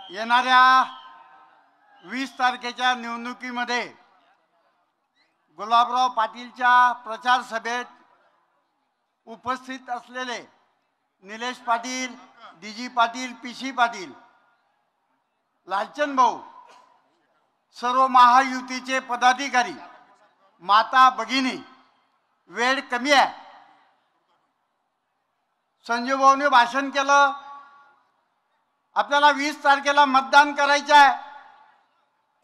येणाऱ्या 20 तारखेच्या निवडणुकीमध्ये गुलाबराव पाटीलच्या प्रचार सभेत उपस्थित असलेले निलेश पाटील, डीजी पाटील, पीसी पाटील, लालचंद भाऊ, सर्व महायुतीचे पदाधिकारी, माता भगिनी, वेळ कमी आहे. संजय भाऊने भाषण केलं. आपल्याला 20 तारखेला मतदान करायचं आहे.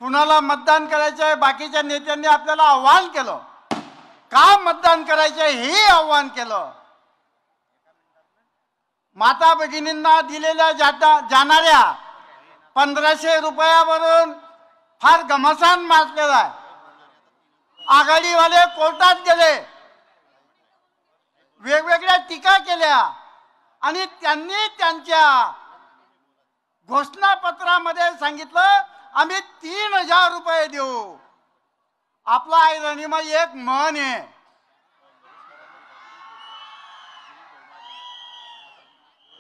कुणाला मतदान करायचं आहे बाकीच्या नेत्यांनी आपल्याला आव्हान केलं. का मतदान करायचं हे आव्हान केलं. माता भगिनींना दिलेल्या जाणाऱ्या 1500 रुपयावरून फार घमासान मारलेला आहे. आघाडीवाले कोर्टात गेले, वेगवेगळ्या टीका केल्या आणि त्यांनी त्यांच्या घोषणापत्रामध्ये सांगितलं आम्ही 3000 रुपये देऊ. आपला ऐरणीमध्ये एक म्हण आहे,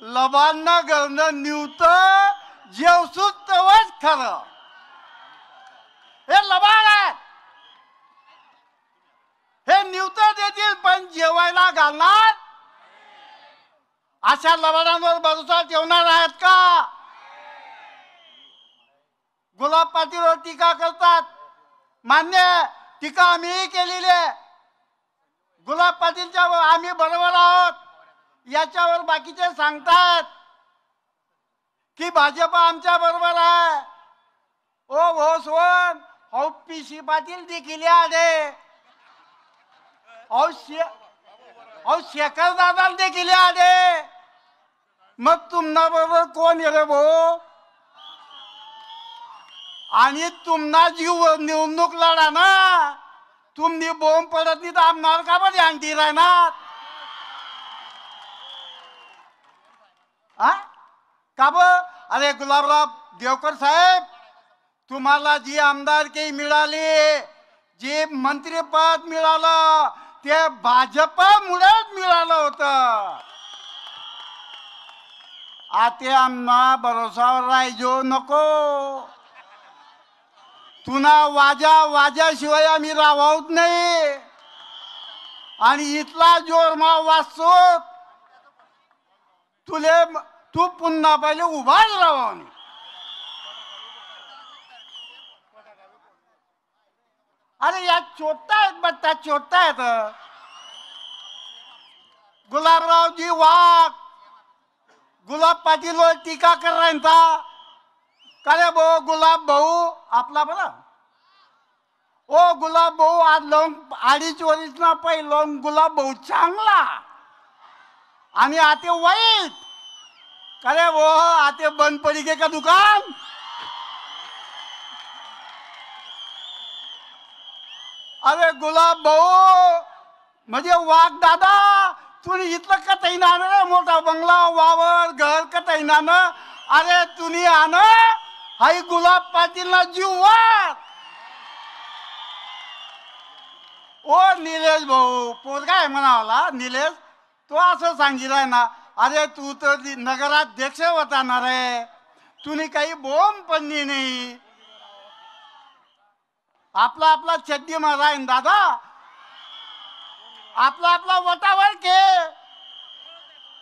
लबांना गरणं निवतं जेवसूत तवच खरं. हे लबाड आहेत. हे निवतं देतील पण जेवायला घालणार. अशा लबाडांवर भरोसा ठेवणार आहेत का? गुलाब पाटीलवर टीका करतात. मान्य, टीका आम्ही केलेली आहे. गुलाब पाटीलच्या आम्ही बरोबर आहोत याच्यावर बाकीचे सांगतात की भाजप आमच्या बरोबर आहे. ओ हो सोन हो पीसी पाटील देखील आले, औ शेखर दादा देखील आले. मग तुम्हाला बरोबर कोण आहे रे भाऊ? आणि तुम्हाला जीव निवडणूक लढा ना. तुम्ही बोंब पडत नाही तर आमदार का बरं आणती राहणार? का ब? अरे गुलाबराव देवकर साहेब, तुम्हाला जी आमदारकी मिळाली, जे मंत्रीपद मिळालं ते भाजपमुळेच मिळालं होतं. आता आम्हाला भरोसावर राहायचो नको. तुना वाजाशिवाय आम्ही राहत नाही. आणि इथला जोरमा वाचतो तू पुन्हा पहिले उभाच राहा. अरे या चोरतायत बट्टा चोरतायत. गुलाबरावजी वाघ गुलाब पाटीलवर टीका करायचा. का रे भाऊ गुलाब भाऊ आपला बरं. ओ गुलाब भाऊ आज लोन 2.5 वर्षना पहिलो गुलाब भाऊ चांगला आणि आता वाईट. का रे भाऊ आता बंद पडी गे का दुकान? अरे गुलाब भाऊ म्हणजे वाघ दादा तुम्ही इथलं कतही ना मोठा बंगला वावर घर कतही ना. अरे तुम्ही आण हाई गुलाब पाटीलला जीव वार. ओ निलेश भाऊ पोरगा आहे म्हणावला निलेश, तो असं सांगितलंय ना. अरे तू तर नगराध्यक्ष होता ना रे, तुम्ही काही बोंब पडली नाही. आपला आपला चड्डी माराय दादा, आपला आपला वटावर के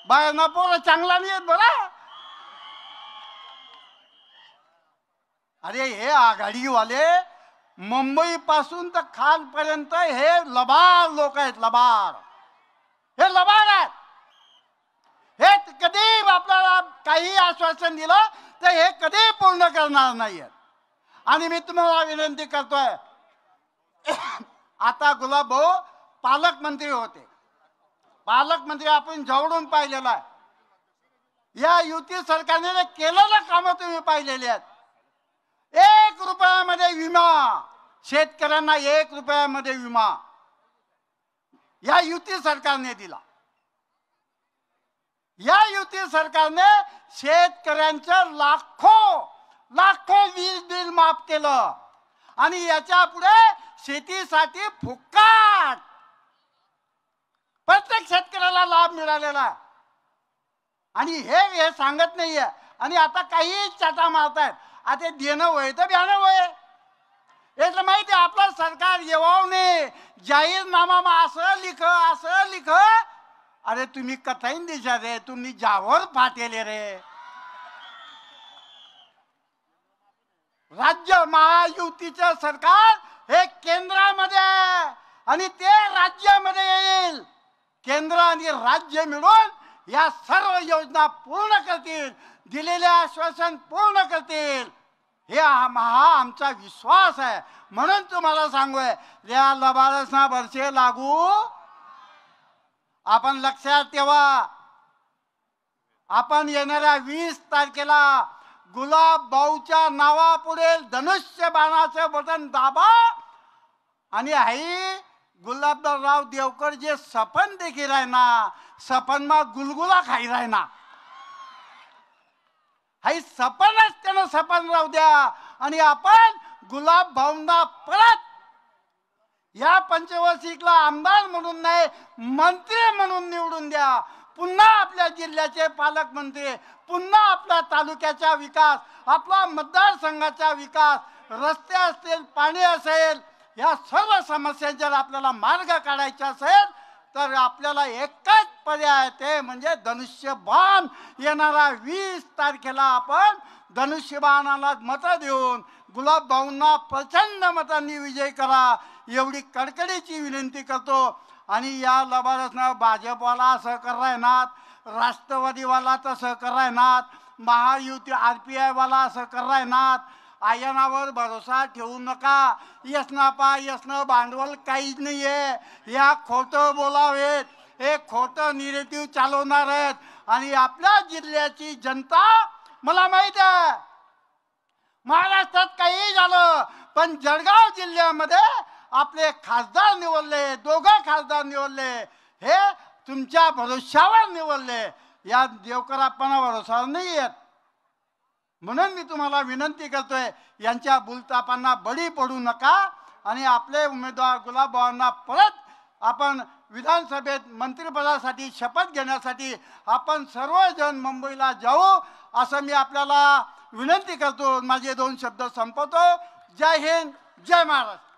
बाहेर पोरं चांगला नाही येत बरं. अरे हे आघाडीवाले मुंबई पासून तर खालपर्यंत हे लबाड लोक आहेत. लबाड, हे लबाड आहेत. हे कधी आपल्याला काही आश्वासन दिलं तर हे कधी पूर्ण करणार नाहीत. आणि मी तुम्हाला विनंती करतोय, आता गुलाब भाऊ पालकमंत्री होते. पालकमंत्री आपण जवळून पाहिलेला आहे. या युती सरकारने केलेलं काम तुम्ही पाहिलेली आहेत. 1 रुपयामध्ये विमा शेतकऱ्यांना, 1 रुपयामध्ये विमा या युती सरकारने दिला. या युती सरकारने शेतकऱ्यांचं लाखो वीज बिल माफ केलं आणि याच्या पुढे शेतीसाठी फुकट प्रत्येक शेतकऱ्याला लाभ मिळालेला. आणि हे सांगत नाहीये आणि आता काही चाटा मारतायत. आता देणं वय तर ब्याणं वय यातलं माहिती आहे. आपलं सरकार येवाव नये जाहीरनामा असं लिख. अरे तुम्ही कथाईन दिशा रे, तुम्ही जावर फाटेले रे. राज्य महायुतीचं सरकार हे केंद्रामध्ये आहे आणि ते राज्यामध्ये येईल. केंद्र आणि राज्य मिळून या सर्व योजना पूर्ण करतील, दिलेले आश्वासन पूर्ण करतील. हे आमचा विश्वास आहे. म्हणून तुम्हाला सांगूय या लबाडसना वर्षे लागू. आपण लक्षात ठेवा, आपण येणाऱ्या 20 तारखेला गुलाब भाऊच्या नावापुढे धनुष्य बाणाचं बटन दाबा आणि आई गुलाबराव देवकर जे सपन देखील आहे ना, सपनमा गुलगुला खाई राही ना. हाई सपनच त्यानं सपन राहू द्या आणि आपण गुलाब भाऊंना परत या पंचवर्षिकला आमदार म्हणून नाही मंत्री म्हणून निवडून द्या. पुन्हा आपल्या जिल्ह्याचे पालकमंत्री, पुन्हा आपल्या तालुक्याचा विकास, आपला मतदारसंघाचा विकास, रस्ते असतील, पाणी असेल, या सर्व समस्या जर आपल्याला मार्ग काढायचा असेल तर आपल्याला एकच पर्याय ते म्हणजे धनुष्यबाण. येणारा 20 तारखेला आपण धनुष्यबाणाला मतं देऊन गुलाब भाऊंना प्रचंड मतांनी विजय करा एवढी कडकडीची विनंती करतो. आणि या लबाडसनं भाजपवाला असं करायनात, राष्ट्रवादीवाला तसं करायनात, महायुती RPI वाला असं करायनात. आयनावर भरोसा ठेवू नका. यसनं भांडवल काहीच नाहीये. या खोटं बोलावेत, हे खोटं निगेटिव्ह चालवणार आहेत. आणि आपल्या जिल्ह्याची जनता, मला माहित आहे महाराष्ट्रात काही झालं पण जळगाव जिल्ह्यामध्ये आपले खासदार निवडले, 2 खासदार निवडले, हे तुमच्या भरोशावर निवडले. या देवकरापणा भरोशावर नाही येत. म्हणून मी तुम्हाला विनंती करतोय यांच्या बुलतापांना बळी पडू नका आणि आपले उमेदवार गुलाब भाऊंना परत आपण विधानसभेत मंत्रिपदासाठी शपथ घेण्यासाठी आपण सर्वजण मुंबईला जाऊ असं मी आपल्याला विनंती करतो. माझे 2 शब्द संपवतो. जय हिंद, जय महाराष्ट्र.